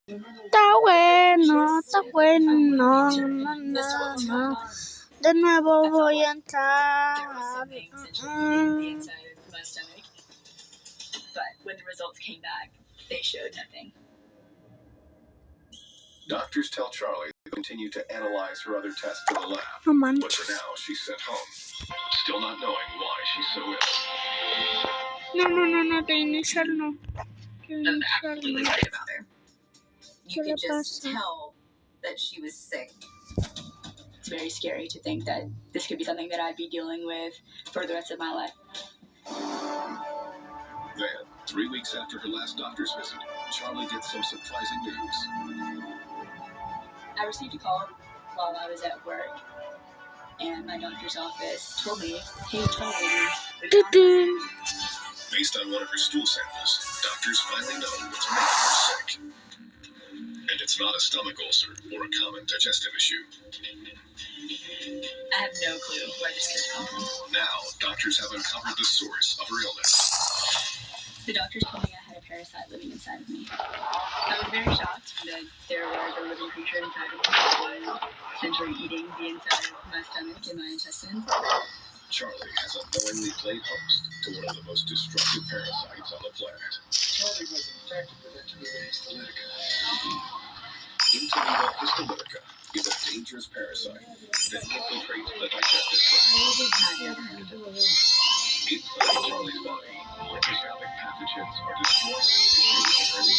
Está bueno, está bueno. No, no, no. De nuevo voy a entrar. But when the results came back, they showed nothing. Doctors tell Charlie to continue to analyze her other tests in the lab. No But manches. for now, she's sent home, still not knowing why she's so ill. No, de inicial no. That's absolutely right about her. You ¿Qué could le just pasa? tell that she was sick. It's very scary to think that this could be something that I'd be dealing with for the rest of my life. Then, 3 weeks after her last doctor's visit, Charlie gets some surprising news. I received a call while I was at work, and my doctor's office told me, hey, Charlie, Based on one of her stool samples, doctors finally know what's making her sick. And it's not a stomach ulcer or a common digestive issue. I have no clue where this could come from. Now, doctors have uncovered the source of her illness. The doctors told me I had a parasite living inside of me. I was very shocked that there was a living creature inside of me that was essentially eating the inside of my stomach and my intestines. Charlie has unknowingly played host to one of the most destructive parasites on the planet. Charlie was infected with Entomoeba histolytica. Entomoeba histolytica is a dangerous parasite that infiltrates the digestive tract. Inside Charlie's body, microscopic pathogens are destroying the tissues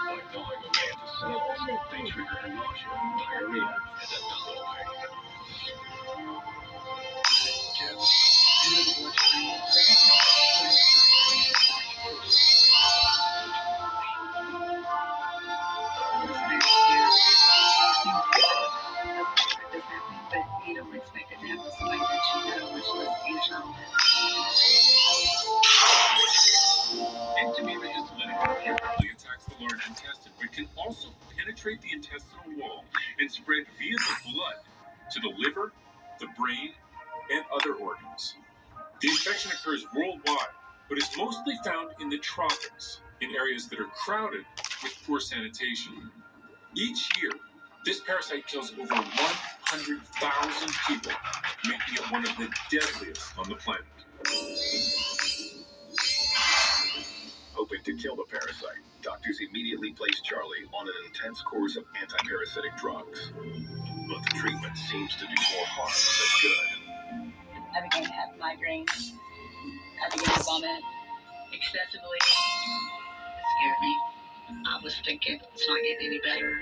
by gnawing away at the cells. They trigger nausea, diarrhea, and abdominal pain. Gets into the bloodstream. But you don't expect it to happen to somebody that you know, which was a child. Entomoeba histolytica typically attacks the large intestine, but can also penetrate the intestinal wall and spread via the blood to the liver, the brain, and other organs. The infection occurs worldwide, but is mostly found in the tropics, in areas that are crowded with poor sanitation. Each year, this parasite kills over 100,000 people, making it one of the deadliest on the planet. Hoping to kill the parasite, doctors immediately place Charlie on an intense course of antiparasitic drugs. But the treatment seems to do more harm than good. I began to have migraines. I began to vomit excessively. It scared me. I was thinking it's not getting any better.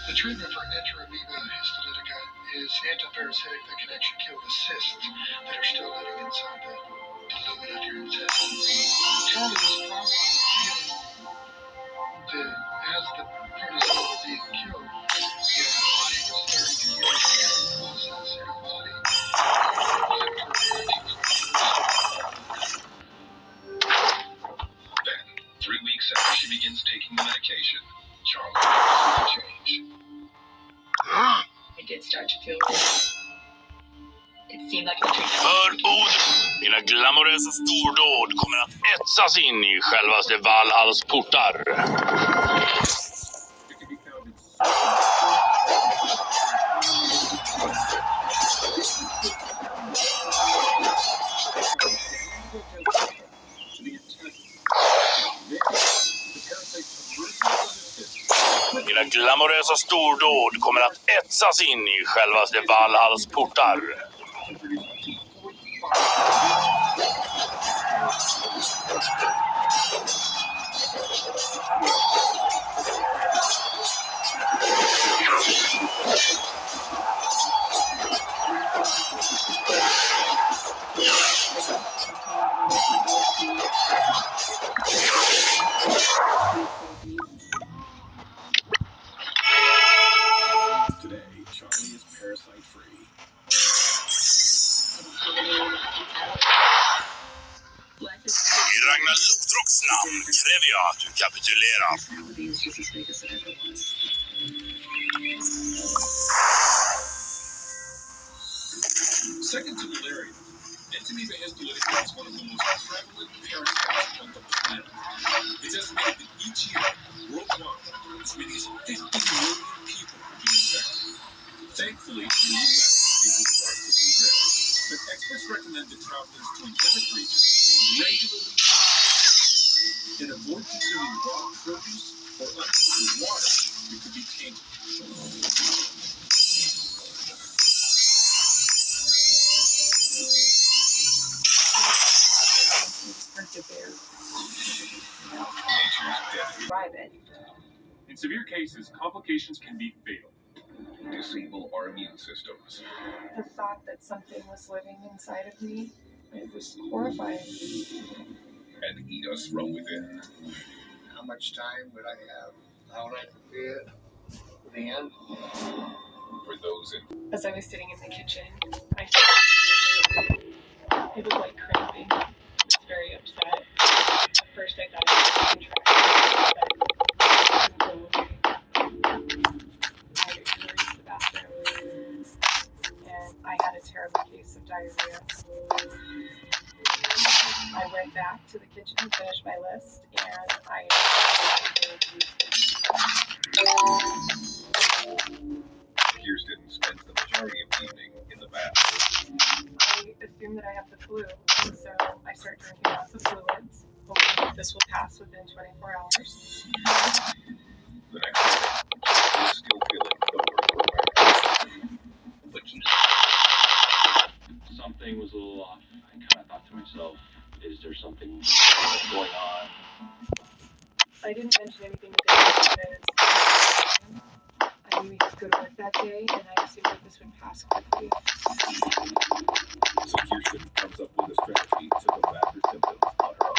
The treatment for Entomoeba histolytica is antiparasitic that can actually kill the cysts that are still living inside the lumen of your intestines. Charlie was probably feeling as the protozoa were being killed, your body was starting to heal the process in your body. Then, 3 weeks after she begins taking the medication, Charlie begins to change. It did start to feel good. It seemed like the treatment. Förord. Mina glamorösa stordåd kommer att etsas in i självaste Valhalls portar. Mina glamorösa stordåd kommer att etsas in i självaste Valhalls portar. Today, Charlie is parasite-free. I Ragnar Lodroks namn kräver jag att du kapitulerar. Second to malaria, Entomoeba histolytica is one of the most prevalent parasites on the planet. It's estimated that each year, worldwide, the travelers to endemic regions regularly wash their hands and avoid consuming raw produce or unfiltered water that could be tainted. Hard to bear. Nature's Private. In severe cases, complications can be fatal. disable our immune systems. The thought that something was living inside of me, it was horrifying. And eat us from within. How much time would I have out at the van? For those in As I was sitting in the kitchen, I started, it was like cramping. I was very upset. At first I thought it was contraction, but it didn't go away. I hurried to the bathroom, and I had a terrible case of diarrhea. I went back to the kitchen to finish my list, and I Kirsten spends the majority of the evening in the bath. I assume that I have the flu, and so I start drinking lots of fluids, hoping that this will pass within 24 hours. The next morning, she is still feeling the worst. But keeps Something was a little off. I kind of thought to myself, is there something going on? I didn't mention anything to Dad because I knew he had to go to work that day, and I assumed that this would pass quickly. so Kirsten comes up with a strategy to combat her symptoms on her own.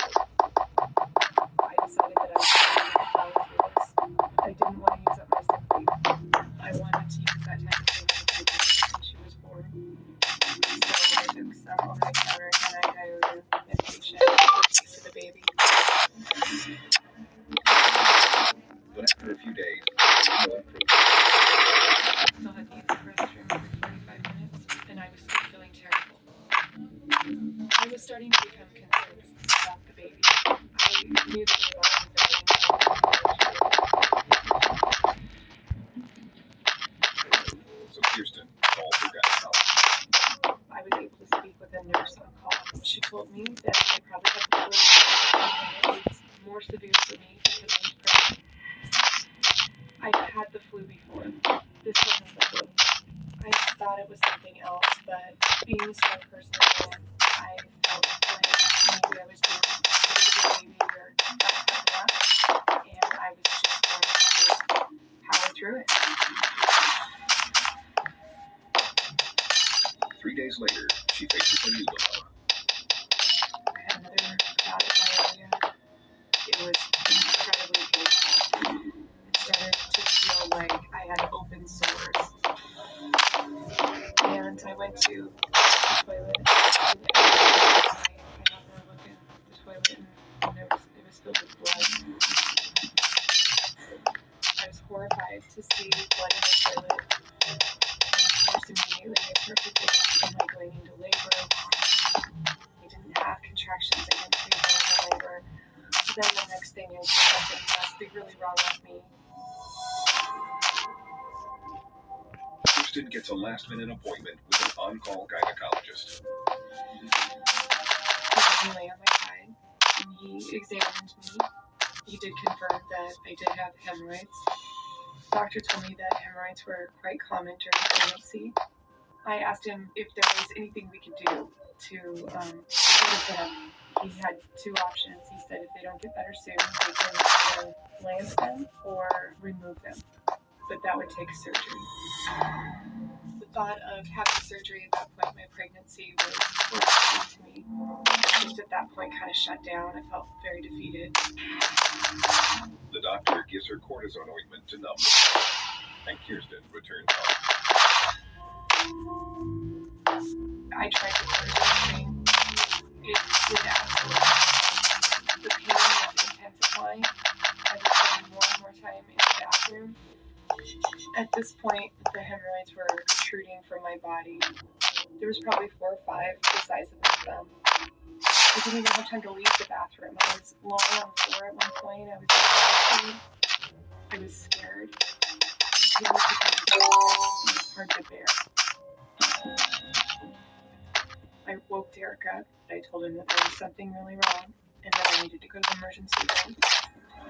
I decided that I was going to follow through this. I didn't want to use up my sick leave. I wanted to use that time to save my baby when she was born. So I took some over-the-counter anti-diarrhea medication to the baby. But after a few days, no improvement. I still had to use the restroom every 45 minutes, and I was still feeling terrible. I was starting to become concerned about the baby. I knew that my body was So Kirsten called her gynecologist. I was able to speak with a nurse on call. She told me that I probably had the flu, and it was more severe for me because I was pregnant. I've had the flu before. This wasn't the flu. I thought it was something else, but being a strong person again, I felt like maybe I was doing a baby or not enough, and I was just going to power through it. 3 days later, she faces a new dilemma. I had another bout of diarrhea. It was incredibly painful. It started to feel like I had open sores. And I went to the toilet, and I happened to look in the toilet, and it was filled with blood. I was horrified to see blood in the toilet. Of course, immediately I started thinking, am I going into labor? I didn't have contractions, I didn't think I was in labor. So then the next thing is something must be really wrong with me. Kirsten gets a last-minute appointment with an on-call gynecologist. He had me lay on my side, and he examined me. He did confirm that I did have hemorrhoids. The doctor told me that hemorrhoids were quite common during pregnancy. I asked him if there was anything we could do to get rid of them. He had two options. He said if they don't get better soon, they can either lance them or remove them. But that would take surgery. The thought of having surgery at that point in my pregnancy was horrifying to me. Just at that point kind of shut down. I felt very defeated. The doctor gives her cortisone ointment to numb the pain, and Kirsten returns home. I tried the cortisone thing. It did absolutely. The pain was intensifying. I was spending more and more time in the bathroom. At this point, the hemorrhoids were protruding from my body. There was probably 4 or 5 the size of my thumb. I didn't even have time to leave the bathroom. I was lying on the floor at one point. I was exhausted. I was scared. It was hard to bear. I I woke Derek up. I told him that there was something really wrong and that I needed to go to the emergency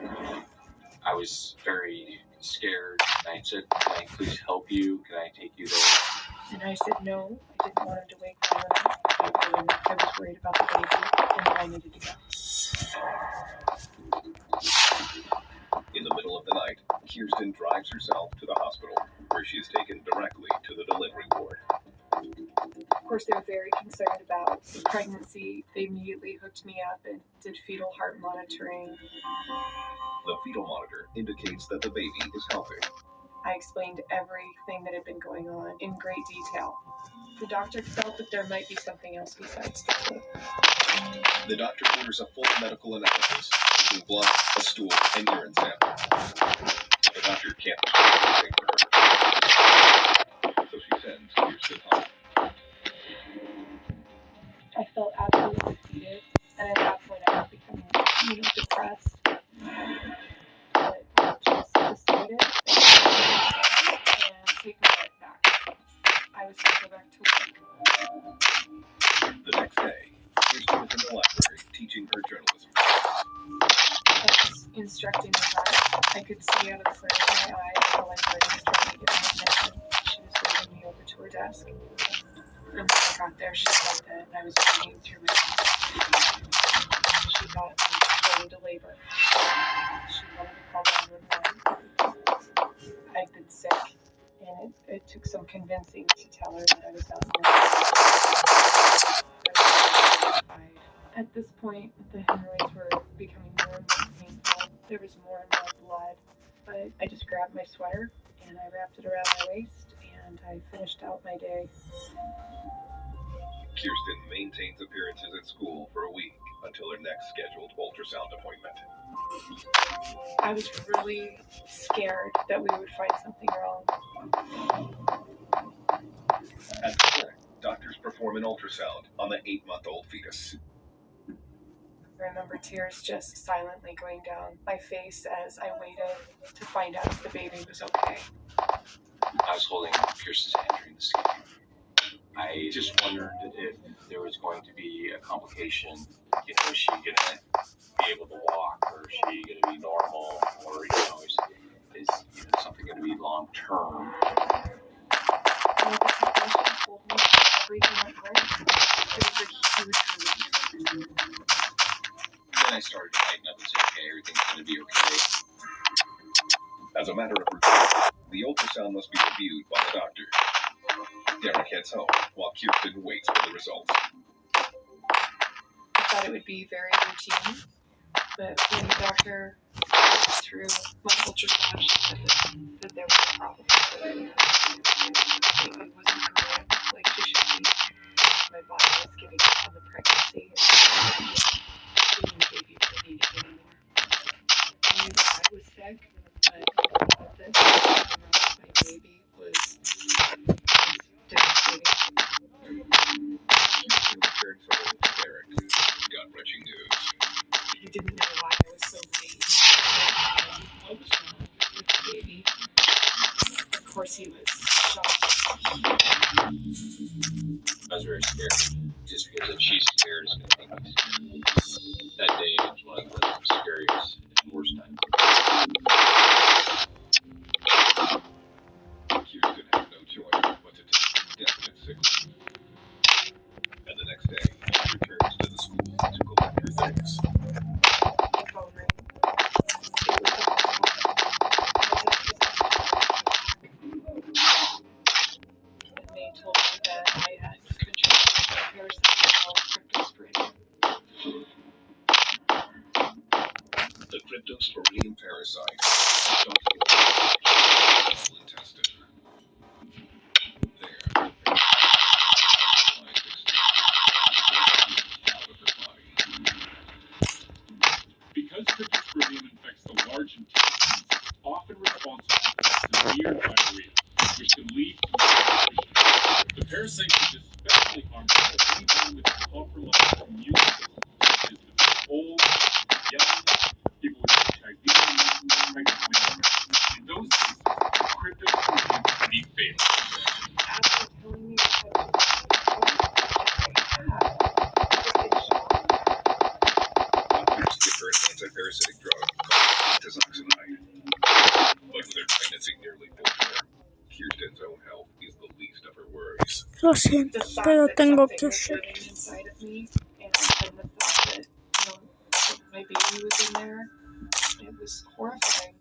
room. I was very scared. I said, "Can I please help you? Can I take you there?" And I said no. I didn't want him to wake me up. I told him I was worried about the baby and that I needed to go. In the middle of the night, Kirsten drives herself to the hospital, where she is taken directly to the delivery ward. Of course, they were very concerned about the pregnancy. They immediately hooked me up and did fetal heart monitoring. The fetal monitor indicates that the baby is healthy. I explained everything that had been going on in great detail. The doctor felt that there might be something else besides the flu. The doctor orders a full medical analysis, including blood, a stool, and urine sample. The doctor can't do anything for her, so she sends Kirsten home. I felt absolutely defeated, and at that point I was becoming depressed. But I just decided and take my life back. I was going to go back to work. The next day, Kirsten is in the library teaching her journalism. I was instructing the class. I could see out of the corner of my eye that the librarian was trying to get my attention. She was waving me over to her desk. And when I got there, she said that I was bleeding through my teeth. She thought I was going to labor. She wanted to call 911. I'd been sick, and it took some convincing to tell her that I was not normal. At this point, the hemorrhoids were becoming more and more painful. There was more and more blood, but I just grabbed my sweater and I wrapped it around my waist, and I finished out my day. Kirsten maintains appearances at school for a week until her next scheduled ultrasound appointment. I was really scared that we would find something wrong. At the clinic, doctors perform an ultrasound on the 8-month-old fetus. I remember tears just silently going down my face as I waited to find out if the baby was okay. I was holding Kirsten's hand during the scan. I just wondered if there was going to be a complication. Is she going to be able to walk, or is she going to be normal, or is something going to be long term? The technician told me everything went great. It was a huge relief. Then I started to tighten up and say, okay, everything's going to be okay. As a matter of routine, the ultrasound must be reviewed by the doctor. Derek heads home while Kirsten waits for the results. I thought it would be very routine, but when the doctor went through my ultrasound, she said that there was a problem. It wasn't correct like she should be. My body was giving up on the pregnancy. Giving the baby didn't need it anymore. I knew that I was sick, but this my baby was devastating. Kirsten returns home to Derek. Gut-wrenching news. He didn't know why I was so late. With the baby. Of course, he was shocked. I was very scared, just because if she's scared, it's going to make me scared. That day was one of the scariest and worst times. Kirsten has no choice but to take definite sick leave. And the next day, she returns to the school to collect her things. The phone rang. It was the hospital. And they told me that I had contracted a parasite called cryptosporidium. The cryptosporidium parasite is thought to be in the intestine. There, out of her body. Because cryptosporidium infects the large intestines, it's often responsible for severe diarrhea, which can lead to malnutrition. The parasite is especially harmful to anyone with a compromised immune system, such as the old, young, people with HIV, pregnant women. In those cases, cryptosporidium can be fatal. After telling me what I had, Lo siento, the thought pero that tengo something que was hacer. living inside of me, and then the thought that, that my baby was in there, it was horrifying.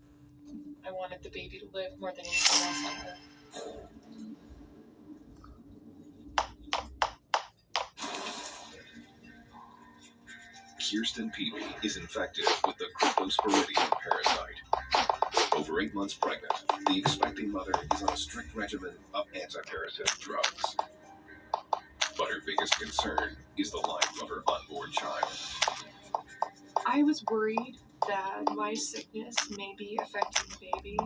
I wanted the baby to live more than anything else on earth. Kirsten Peavy is infected with the cryptosporidium parasite. Over 8 months pregnant, the expecting mother is on a strict regimen of anti-parasitic drugs. But her biggest concern is the life of her unborn child. I was worried that my sickness may be affecting the baby.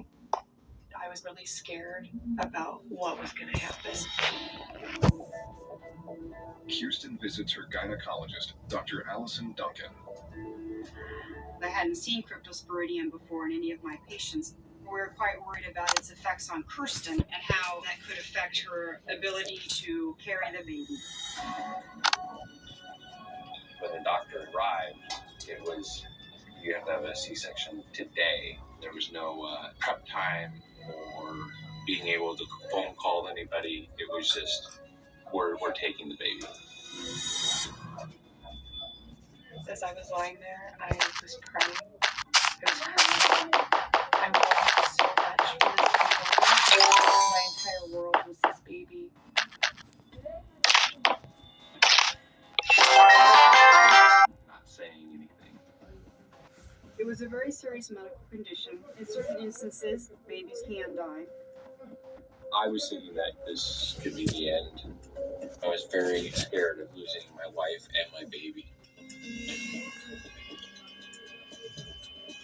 I was really scared about what was going to happen. Kirsten visits her gynecologist, Dr. Allison Duncan. I hadn't seen cryptosporidium before in any of my patients. We were quite worried about its effects on Kirsten and how that could affect her ability to carry the baby. When the doctor arrived, it was, you have to have a C-section today. There was no prep time or being able to phone call anybody. It was just, we're taking the baby. As I was lying there, I was crying. I was crying. I wanted so much for this baby. My entire world was this baby. Not saying anything. It was a very serious medical condition. In certain instances, babies can die. I was thinking that this could be the end. I was very scared of losing my wife and my baby.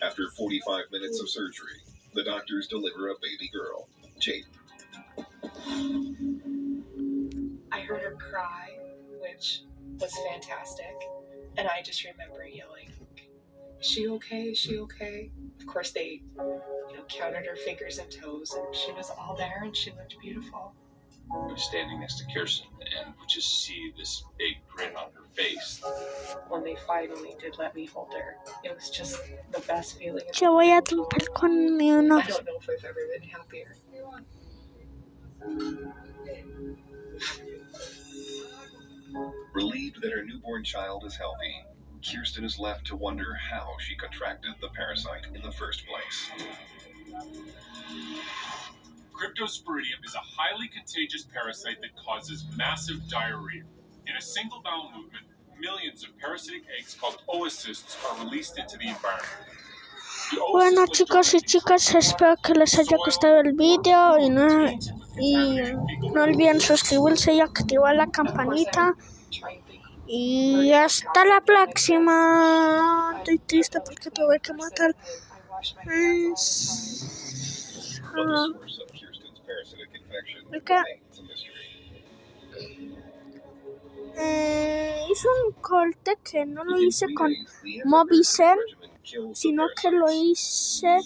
After 45 minutes of surgery, the doctors deliver a baby girl, Jade. I heard her cry, which was fantastic. And I just remember yelling, "Is she okay? Is she okay?" Of course, they counted her fingers and toes, and she was all there, and she looked beautiful. I was standing next to Kirsten and would just see this big grin on her face. When they finally did let me hold her, it was just the best feeling. Yo voy a tratar con mi I unos. don't know if I've ever been happier. Relieved that her newborn child is healthy, Kirsten is left to wonder how she contracted the parasite in the first place. Cryptosporidium is a highly contagious parasite that causes massive diarrhea. In a single bowel movement, millions of parasitic eggs called oocysts are released into the environment. Bueno, chicos y chicas, espero que les haya gustado el vídeo y no olviden suscribirse y activar la campanita. Y hasta la próxima. Estoy triste porque tuve que matar. But the source of Kirsten's parasitic infection Okay. remains a mystery. Hice un corte que no lo Within hice 3 con days, the Movicel, anti-parasitic regimen kills the sino que lo parasites. hice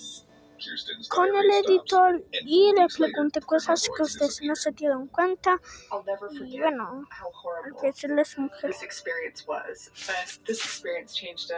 Kirsten's con el diarrhea stops, editor and y 4 le weeks later, pregunté her cosas que hemorrhoids ustedes no disappear. se dieron cuenta. I'll never Y forget bueno, how al horrible que se les mujer. this experience was, but this experience changed us.